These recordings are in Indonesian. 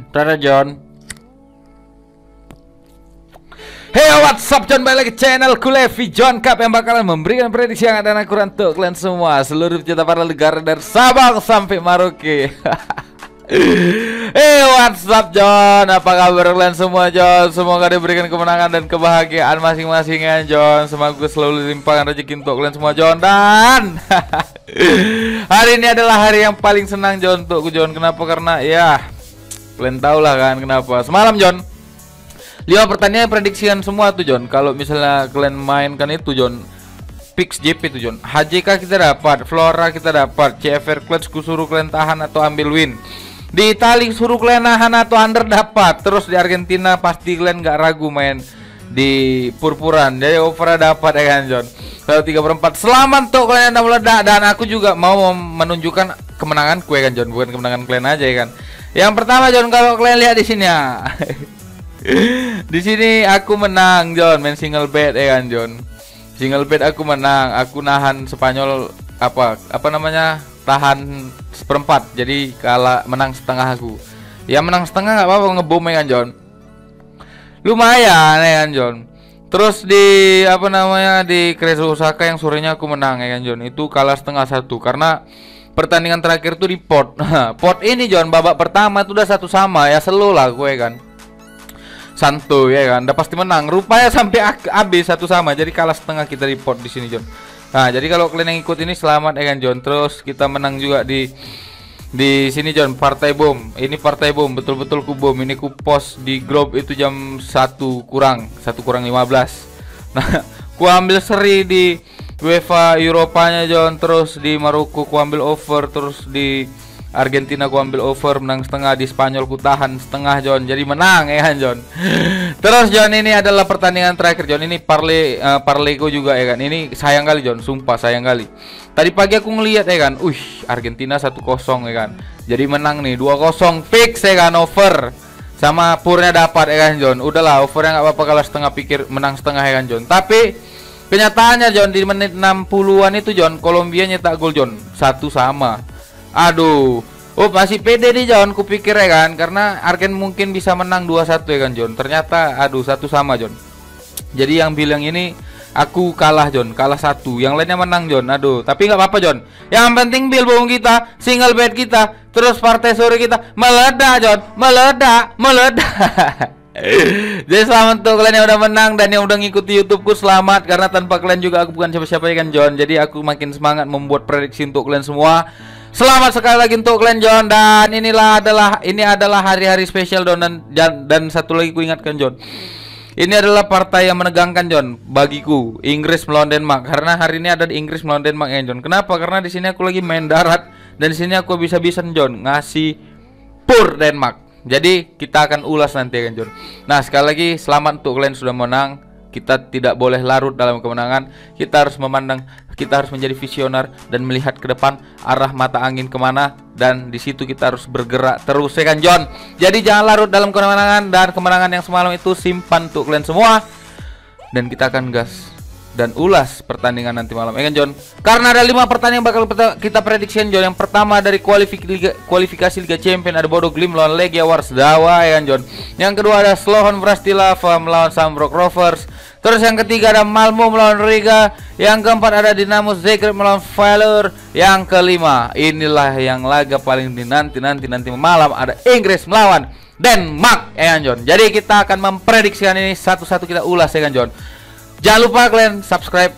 Tada John. Hey, what's up John, balik lagi channel Levi John Cup yang bakalan memberikan prediksi yang ada akurat untuk kalian semua, seluruh pecinta para negara dari Sabang sampai Merauke. Hey, what's up John, apa kabar kalian semua John? Semoga diberikan kemenangan dan kebahagiaan masing-masing ya John. Semoga selalu dilimpahkan rezeki untuk kalian semua John. Dan hari ini adalah hari yang paling senang John untukku John. Kenapa? Karena ya kalian tau lah kan kenapa. Semalam John 5 pertandingan prediksian semua tuh John. Kalau misalnya kalian mainkan itu John, Pix JP itu John, HJK kita dapat, Flora kita dapat, CFR Clutch ku suruh kalian tahan atau ambil win. Di Itali suruh kalian nahan atau under dapat. Terus di Argentina pasti kalian nggak ragu main di purpuran. Jadi over dapat ya kan John. Kalau 3/4 selamat tuh kalian yang meledak. Dan aku juga mau menunjukkan kemenanganku ya kan John, bukan kemenangan kalian aja ya kan. Yang pertama John, kalau kalian lihat di sini ya. Di sini aku menang John, main single bet ya kan John. Single bet aku menang, aku nahan Spanyol apa namanya? Tahan seperempat, jadi kalah, menang setengah aku. Ya menang setengah nggak apa-apa, ngebom ya kan John. Lumayan ya kan John. Terus di apa namanya, di Crazy Osaka yang sorenya aku menang ya kan John. Itu kalah setengah satu karena pertandingan terakhir tuh di pot. Pot ini John babak pertama tuh udah 1-1 ya, slow lah gue kan. Santo ya kan, udah pasti menang. Rupanya sampai habis 1-1, jadi kalah setengah kita di pot di sini John. Nah, jadi kalau kalian yang ikut ini selamat ya kan John. Terus kita menang juga di sini John, partai bom. Ini partai bom, betul-betul ku bom. Ini ku post di grup itu jam 1 kurang 15. Nah, ku ambil seri di UEFA Eropanya John. Terus di Maroko ku ambil over. Terus di Argentina ku ambil over, menang setengah. Di Spanyol ku tahan setengah John, jadi menang ya kan John. Terus John, ini adalah pertandingan terakhir John. Ini parlayku juga ya kan. Ini sayang kali John, sumpah sayang kali. Tadi pagi aku ngeliat ya kan, Argentina 1-0 ya kan. Jadi menang nih 2-0 fix ya kan, over. Sama purnya dapat ya kan John. Udahlah, overnya nggak apa-apa, kalah setengah pikir menang setengah ya kan John. Tapi kenyataannya John, di menit 60-an itu John, Kolombia nyetak gol John, 1-1. Aduh, masih pede nih John, kupikir ya kan, karena Argen mungkin bisa menang 2-1 ya kan John. Ternyata aduh 1-1 John. Jadi yang bilang ini aku kalah John, kalah 1, yang lainnya menang John. Aduh, tapi nggak apa-apa John. Yang penting billboom kita, single bet kita, terus partai sore kita meledak John, meledak. Jadi selamat untuk kalian yang udah menang dan yang udah ngikuti YouTubeku, selamat, karena tanpa kalian juga aku bukan siapa-siapa ya kan John. Jadi aku makin semangat membuat prediksi untuk kalian semua. Selamat sekali lagi untuk kalian John. Dan ini adalah hari-hari spesial John. Dan satu lagi ku ingatkan John, ini adalah partai yang menegangkan John bagiku, Inggris melawan Denmark. Karena hari ini ada di Inggris melawan Denmark ya John. Kenapa? Karena di sini aku lagi main darat dan di sini aku bisa-bisan John ngasih pur Denmark. Jadi kita akan ulas nanti ya kan John. Nah, sekali lagi selamat untuk kalian sudah menang. Kita tidak boleh larut dalam kemenangan. Kita harus memandang, kita harus menjadi visioner dan melihat ke depan, arah mata angin kemana, dan di situ kita harus bergerak terus ya kan John. Jadi jangan larut dalam kemenangan, dan kemenangan yang semalam itu simpan untuk kalian semua. Dan kita akan gas dan ulas pertandingan nanti malam ya kan John. Karena ada 5 pertandingan bakal kita prediksikan John. Yang pertama dari kualifikasi Liga Champions, ada Bodo Glimt melawan Legia Warszawa ya kan John. Yang kedua ada Slovan Bratislava melawan Shamrock Rovers. Terus yang ketiga ada Malmo melawan Riga. Yang keempat ada Dinamo Zagreb melawan Valur. Yang kelima, inilah yang laga paling dinanti malam, ada Inggris melawan Denmark ya kan John. Jadi kita akan memprediksikan ini satu-satu, kita ulas ya kan John. Jangan lupa kalian subscribe,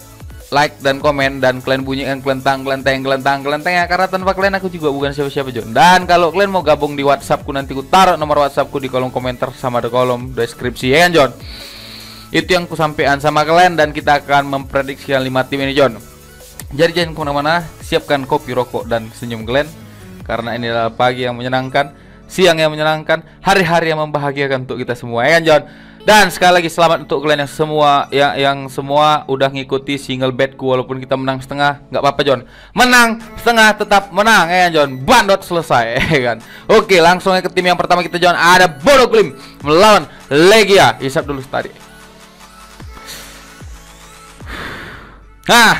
like, dan komen, dan kalian bunyikan kelentang ya, karena tanpa kalian aku juga bukan siapa-siapa John. Dan kalau kalian mau gabung di WhatsAppku, nanti ku taruh nomor WhatsAppku di kolom komentar sama di kolom deskripsi ya kan John. Itu yang ku sampaikan sama kalian, dan kita akan memprediksikan 5 tim ini John. Jadi jangan kemana-mana, siapkan kopi, rokok, dan senyum kalian, karena ini adalah pagi yang menyenangkan, siang yang menyenangkan, hari-hari yang membahagiakan untuk kita semua ya kan John. Dan sekali lagi selamat untuk kalian yang semua udah ngikuti single betku. Walaupun kita menang setengah, nggak apa-apa John. Menang setengah tetap menang ya John. Bandot selesai ya kan. Oke, langsung ke tim yang pertama kita John. Ada Bodo Glimt melawan Legia. Hisap dulu tadi. Nah,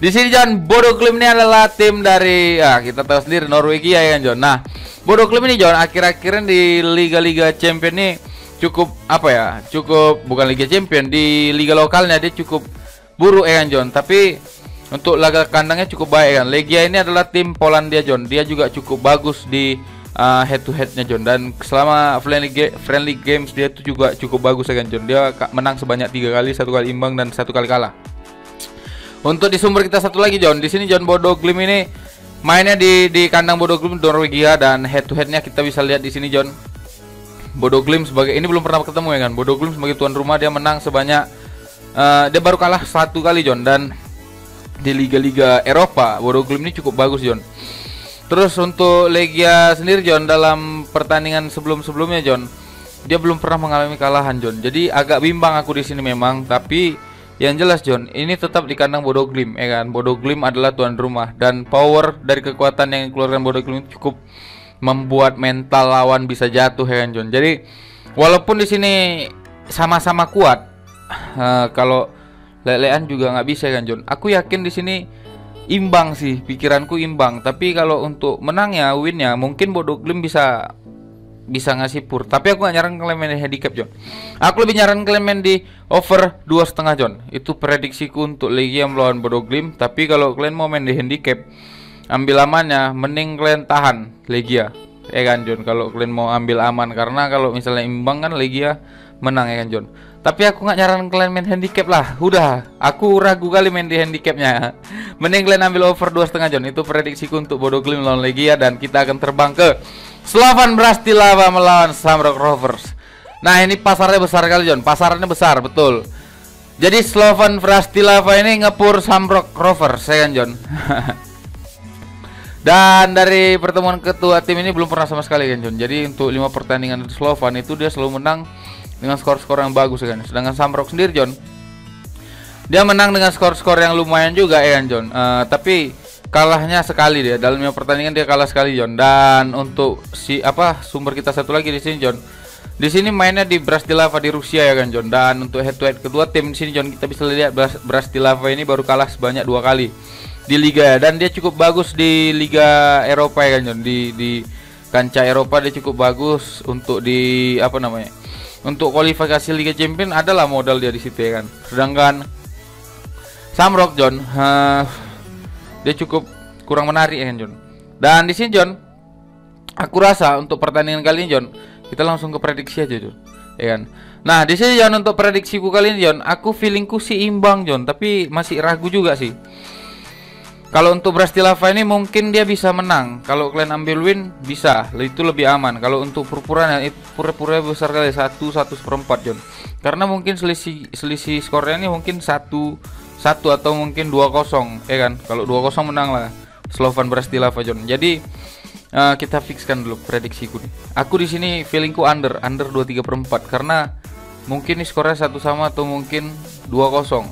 di sini John, Bodo Glimt ini adalah tim dari kita tahu sendiri Norwegia ya kan John. Nah, Bodo Glimt ini John akhir-akhirnya di liga-liga champion nih cukup apa ya? Cukup bukan Liga Champion, di liga lokalnya dia cukup buruk ya kan John. Tapi untuk laga kandangnya cukup baik kan. Legia ini adalah tim Polandia John. Dia juga cukup bagus di head to headnya John, dan selama friendly games dia itu juga cukup bagus ya kan John. Dia menang sebanyak 3 kali, 1 kali imbang dan 1 kali kalah. Untuk di sumber kita satu lagi John, di sini John Bodo Glimt ini mainnya di kandang Bodo Glimt Norwegia, dan head to headnya kita bisa lihat di sini John. Bodo Glimt sebagai ini belum pernah ketemu ya kan. Bodo Glimt sebagai tuan rumah dia menang sebanyak dia baru kalah 1 kali John, dan di liga-liga Eropa Bodo Glimt ini cukup bagus John. Terus untuk Legia sendiri John, dalam pertandingan sebelum-sebelumnya John, dia belum pernah mengalami kalahan John. Jadi agak bimbang aku di sini memang, tapi yang jelas John, ini tetap di kandang Bodo Glimt ya kan. Bodo Glimt adalah tuan rumah, dan power dari kekuatan yang dikeluarkan Bodo Glimt cukup membuat mental lawan bisa jatuh ya kan John. Jadi walaupun di sini sama-sama kuat, kalau lelean juga nggak bisa kan John. Aku yakin di sini imbang sih, pikiranku imbang. Tapi kalau untuk menangnya, winnya, mungkin Bodo Glimt bisa ngasih pur. Tapi aku gak nyaran kalian main di handicap John. Aku lebih nyaran kalian main di over 2,5 John. Itu prediksiku untuk Legia melawan Bodo Glimt. Tapi kalau kalian mau main di handicap, ambil amannya, mending kalian tahan Legia ya kan John. Kalau kalian mau ambil aman, karena kalau misalnya imbang kan Legia menang ya kan John. Tapi aku gak nyaran kalian main handicap lah. Udah, aku ragu kali main di handicapnya. Mending kalian ambil over 2,5 John. Itu prediksiku untuk Bodo Glimt melawan Legia, dan kita akan terbang ke Slovan Bratislava melawan Shamrock Rovers. Nah ini pasarnya besar kali John. Pasarannya besar betul. Jadi Slovan Bratislava ini ngepur Shamrock Rovers ya kan John. Dan dari pertemuan ketua tim ini belum pernah sama sekali kan John. Jadi untuk 5 pertandingan Slovan itu dia selalu menang dengan skor-skor yang bagus kan. Sedangkan Shamrock sendiri John, dia menang dengan skor-skor yang lumayan juga ya kan John. Tapi kalahnya sekali dia dalam 5 pertandingan, dia kalah sekali John. Dan untuk sumber kita satu lagi di sini John, di sini mainnya di Bratislava di Rusia ya kan John. Dan untuk head to head kedua tim di sini John, kita bisa lihat Bratislava ini baru kalah sebanyak 2 kali di liga, dan dia cukup bagus di Liga Eropa ya kan John. Di kancah Eropa dia cukup bagus. Untuk di untuk kualifikasi Liga Champion adalah modal dia di situ ya kan. Sedangkan Shamrock John, dia cukup kurang menarik ya kan John. Dan di sini John, aku rasa untuk pertandingan kali ini John, kita langsung ke prediksi aja John ya kan. Nah di sini John, untuk prediksiku kali ini John, aku feelingku sih imbang John, tapi masih ragu juga sih. Kalau untuk Bratislava ini mungkin dia bisa menang. Kalau kalian ambil win bisa, itu lebih aman. Kalau untuk pura-puranya, pura-pura besar kali 1/1 seperempat John. Karena mungkin selisih skornya ini mungkin 1-1 atau mungkin 2-0 ya kan. Kalau 2-0 menang lah Slovan Bratislava John. Jadi kita fixkan dulu prediksiku nih. Aku di sini feelingku under 2/3/4, karena mungkin nih skornya 1-1 atau mungkin 2-0.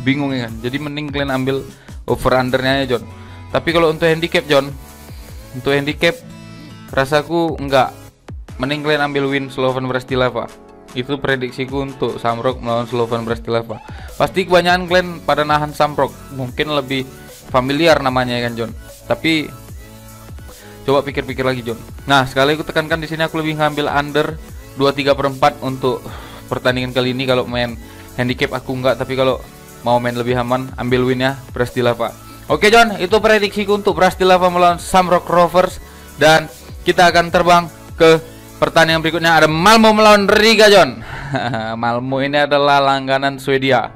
Bingung ya kan. Jadi mending kalian ambil over undernya ya John. Tapi kalau untuk handicap John, untuk handicap rasaku enggak, mending kalian ambil win Slovan Bratislava. Itu prediksiku untuk Shamrock melawan Slovan Bratislava. Pasti kebanyakan kalian pada nahan Shamrock, mungkin lebih familiar namanya ya kan John. Tapi coba pikir-pikir lagi John. Nah sekali aku tekankan di sini, aku lebih ngambil under 2/3/4 untuk pertandingan kali ini. Kalau main handicap aku enggak, tapi kalau mau main lebih aman, ambil winnya Bratislava. Oke John, itu prediksiku untuk Bratislava melawan Shamrock Rovers. Dan kita akan terbang ke pertandingan berikutnya, ada Malmo melawan Riga John. Malmo ini adalah langganan Swedia.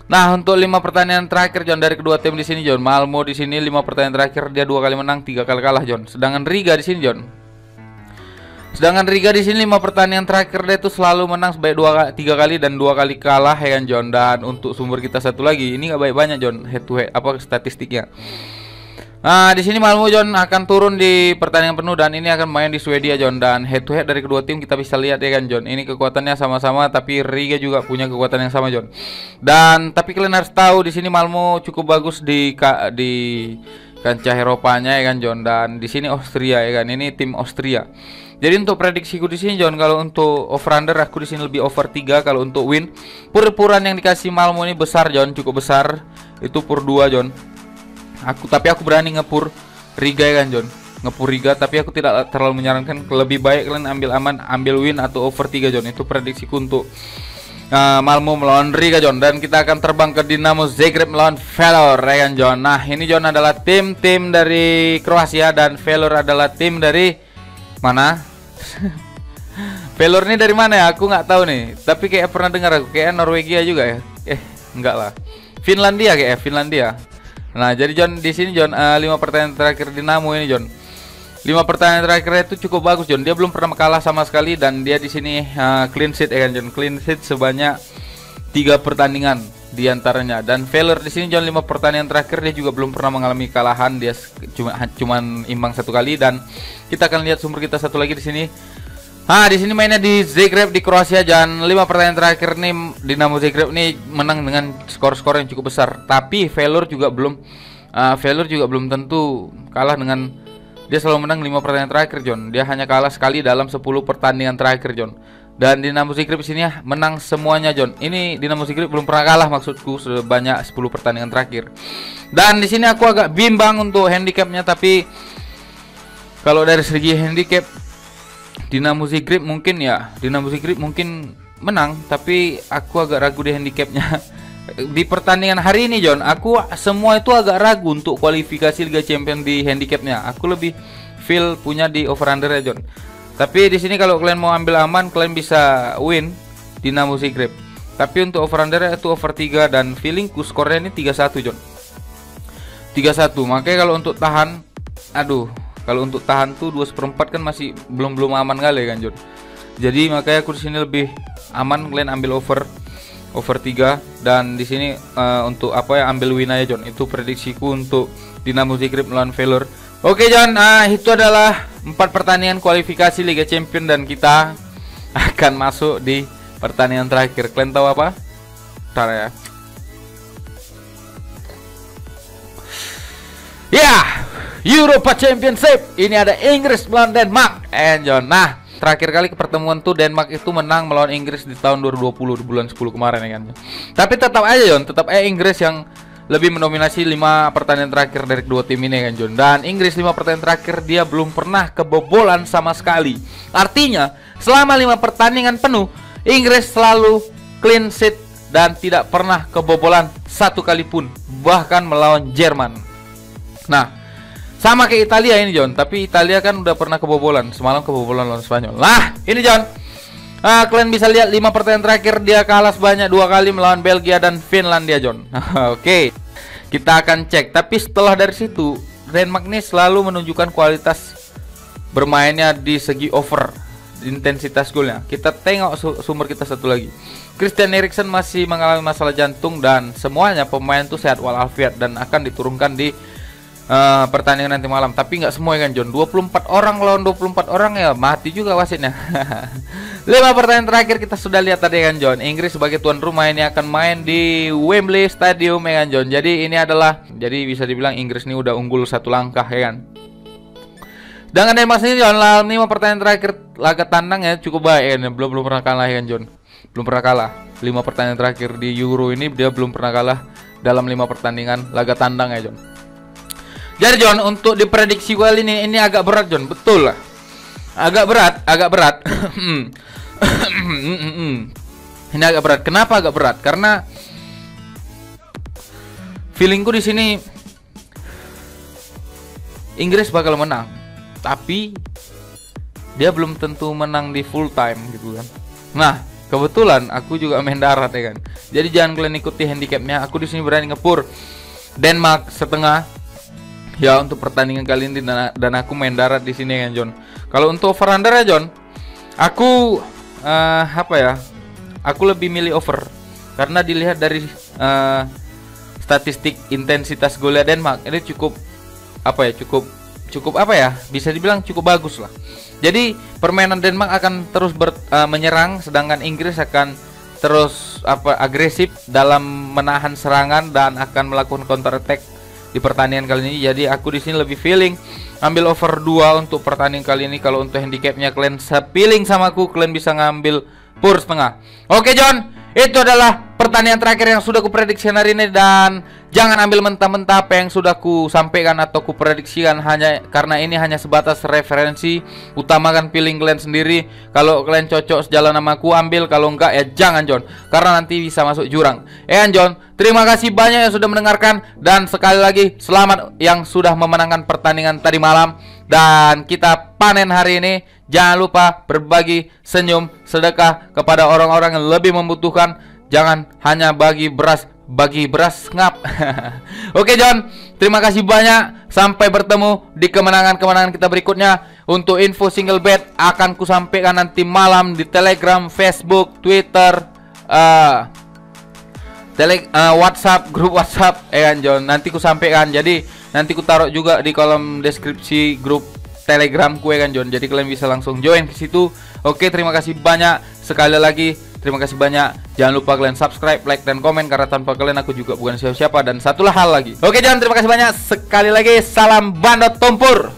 Nah untuk 5 pertandingan terakhir John dari kedua tim di sini John, Malmo di sini 5 pertandingan terakhir dia 2 kali menang, 3 kali kalah John. Sedangkan Riga di sini John, 5 pertandingan terakhir dia itu selalu menang sebanyak 3 kali dan 2 kali kalah ya kan John. Dan untuk sumber kita satu lagi, ini nggak baik banyak John, head to head statistiknya. Nah di sini Malmo John akan turun di pertandingan penuh, dan ini akan main di Swedia John. Dan head to head dari kedua tim kita bisa lihat ya kan John, ini kekuatannya sama-sama, tapi Riga juga punya kekuatan yang sama John. Dan tapi kalian harus tahu di sini Malmo cukup bagus di kancah Eropanya ya kan John. Dan di sini Austria ya kan, ini tim Austria. Jadi untuk prediksiku di sini John, kalau untuk over under aku di sini lebih over 3. Kalau untuk win, pur-puran yang dikasih Malmo ini besar John, cukup besar. Itu pur 2 John. Tapi aku berani ngepur Riga ya kan John. ngepuriga, tapi aku tidak terlalu menyarankan. Lebih baik kalian ambil aman, ambil win atau over 3 John. Itu prediksiku untuk Malmo melawan Riga John. Dan kita akan terbang ke Dinamo Zagreb melawan Valor ya kan John. Nah ini John adalah tim dari Kroasia dan Valor adalah tim dari mana? Valor ini dari mana ya? Aku nggak tahu nih. Tapi kayak pernah dengar aku, kayak Norwegia juga ya. Enggak lah. Finlandia kayak Finlandia. Nah jadi John di sini John 5 pertandingan terakhir Dinamo ini John. 5 pertandingan terakhir itu cukup bagus John. Dia belum pernah kalah sama sekali dan dia di sini clean sheet ya kan John. Clean sheet sebanyak 3 pertandingan diantaranya. Dan Valor di sini John 5 pertandingan terakhir dia juga belum pernah mengalami kalahan. Dia cuman imbang 1 kali. Dan kita akan lihat sumber kita satu lagi di sini. Di sini mainnya di Zagreb di Kroasia dan 5 pertandingan terakhir nih Dinamo Zagreb nih menang dengan skor-skor yang cukup besar. Tapi Valor juga belum tentu kalah dengan. Dia selalu menang 5 pertandingan terakhir John. Dia hanya kalah sekali dalam 10 pertandingan terakhir John. Dan Dinamo Zagreb di sini menang semuanya John. Ini Dinamo Zagreb belum pernah kalah maksudku sebanyak 10 pertandingan terakhir. Dan di sini aku agak bimbang untuk handicapnya, tapi kalau dari segi handicap Dinamo Zagreb mungkin menang, tapi aku agak ragu di handicapnya. Di pertandingan hari ini John, aku semua itu agak ragu untuk kualifikasi Liga Champions di handicapnya. Aku lebih feel punya di over under ya John. Tapi di sini kalau kalian mau ambil aman, kalian bisa win Dinamo Zagreb. Tapi untuk over under itu over 3 dan feelingku skornya ini 3-1 John. 3-1. Makanya kalau untuk tahan, kalau untuk tahan tuh 2/4 kan masih belum aman kali kan John. Jadi makanya aku di sini lebih aman kalian ambil over 3 dan di sini untuk ambil win aja John. Itu prediksiku untuk Dinamo Zagreb melawan Valor. Oke John, itu adalah 4 pertandingan kualifikasi Liga Champions dan kita akan masuk di pertandingan terakhir. Kalian tahu apa? Bentar ya. Europa Championship. Ini ada Inggris melawan Denmark. John. Nah, terakhir kali pertemuan tuh Denmark itu menang melawan Inggris di tahun 2020 di bulan 10 kemarin ya kan. Tapi tetap aja John, Inggris yang lebih mendominasi 5 pertandingan terakhir dari kedua tim ini kan John. Dan Inggris 5 pertandingan terakhir dia belum pernah kebobolan sama sekali. Artinya, selama 5 pertandingan penuh Inggris selalu clean sheet dan tidak pernah kebobolan 1 kali pun, bahkan melawan Jerman. Nah, sama kayak Italia ini John, tapi Italia kan udah pernah kebobolan. Semalam kebobolan lawan Spanyol. Nah, ini John. Kalian bisa lihat 5 pertandingan terakhir dia kalah sebanyak 2 kali melawan Belgia dan Finlandia John. Oke. Kita akan cek. Tapi setelah dari situ, Denmark ini selalu menunjukkan kualitas bermainnya di segi over, intensitas golnya. Kita tengok sumber kita satu lagi. Christian Eriksen masih mengalami masalah jantung dan semuanya pemain tuh sehat walafiat dan akan diturunkan di pertandingan nanti malam. Tapi nggak semua kan John. 24 orang lawan 24 orang ya mati juga wasitnya. 5 pertandingan terakhir kita sudah lihat tadi kan John. Inggris sebagai tuan rumah ini akan main di Wembley Stadium ya kan John. Jadi bisa dibilang Inggris ini udah unggul 1 langkah ya kan. Dengan Denmark sendiri John, 5 pertandingan terakhir laga tandang ya cukup baik ya. Belum pernah kalah ya kan John. Belum pernah kalah. 5 pertandingan terakhir di Euro ini dia belum pernah kalah dalam 5 pertandingan laga tandang ya John. Jadi John, untuk diprediksi kali ini agak berat John, betul lah. Agak berat. Ini agak berat. Kenapa agak berat? Karena feelingku di sini Inggris bakal menang, tapi dia belum tentu menang di full time gitu kan. Nah, kebetulan aku juga main darat ya kan. Jadi jangan kalian ikuti handicapnya. Aku di sini berani ngepur Denmark setengah. Ya untuk pertandingan kali ini dan aku main darat di sini kan John. Kalau untuk over under ya John, aku aku lebih milih over karena dilihat dari statistik intensitas golnya Denmark ini cukup bisa dibilang cukup bagus lah. Jadi permainan Denmark akan terus menyerang, sedangkan Inggris akan terus agresif dalam menahan serangan dan akan melakukan counter attack di pertandingan kali ini. Jadi aku di sini lebih feeling ambil over 2 untuk pertandingan kali ini. Kalau untuk handicapnya kalian feeling sama aku, kalian bisa ngambil pur setengah. Oke John, itu adalah pertandingan terakhir yang sudah kuprediksi hari ini. Dan jangan ambil mentah-mentah apa yang sudah ku sampaikan atau ku prediksikan, hanya karena ini hanya sebatas referensi. Utamakan feeling kalian sendiri. Kalau kalian cocok sejalan sama aku, ambil. Kalau enggak ya jangan, John, karena nanti bisa masuk jurang. John, terima kasih banyak yang sudah mendengarkan. Dan sekali lagi selamat yang sudah memenangkan pertandingan tadi malam. Dan kita panen hari ini. Jangan lupa berbagi senyum sedekah kepada orang-orang yang lebih membutuhkan. Jangan hanya bagi beras ngap. Oke, John, terima kasih banyak. Sampai bertemu di kemenangan-kemenangan kita berikutnya. Untuk info single bet akan kusampaikan nanti malam di Telegram, Facebook, Twitter, WhatsApp, grup WhatsApp, John. Nanti kusampaikan. Jadi nanti ku taruh juga di kolom deskripsi grup Telegram kue kan, John. Jadi kalian bisa langsung join ke situ. Oke, terima kasih banyak. Sekali lagi terima kasih banyak. Jangan lupa kalian subscribe, like, dan komen, karena tanpa kalian aku juga bukan siapa-siapa. Dan satulah hal lagi. Oke, John, terima kasih banyak. Sekali lagi salam bandot tumpur.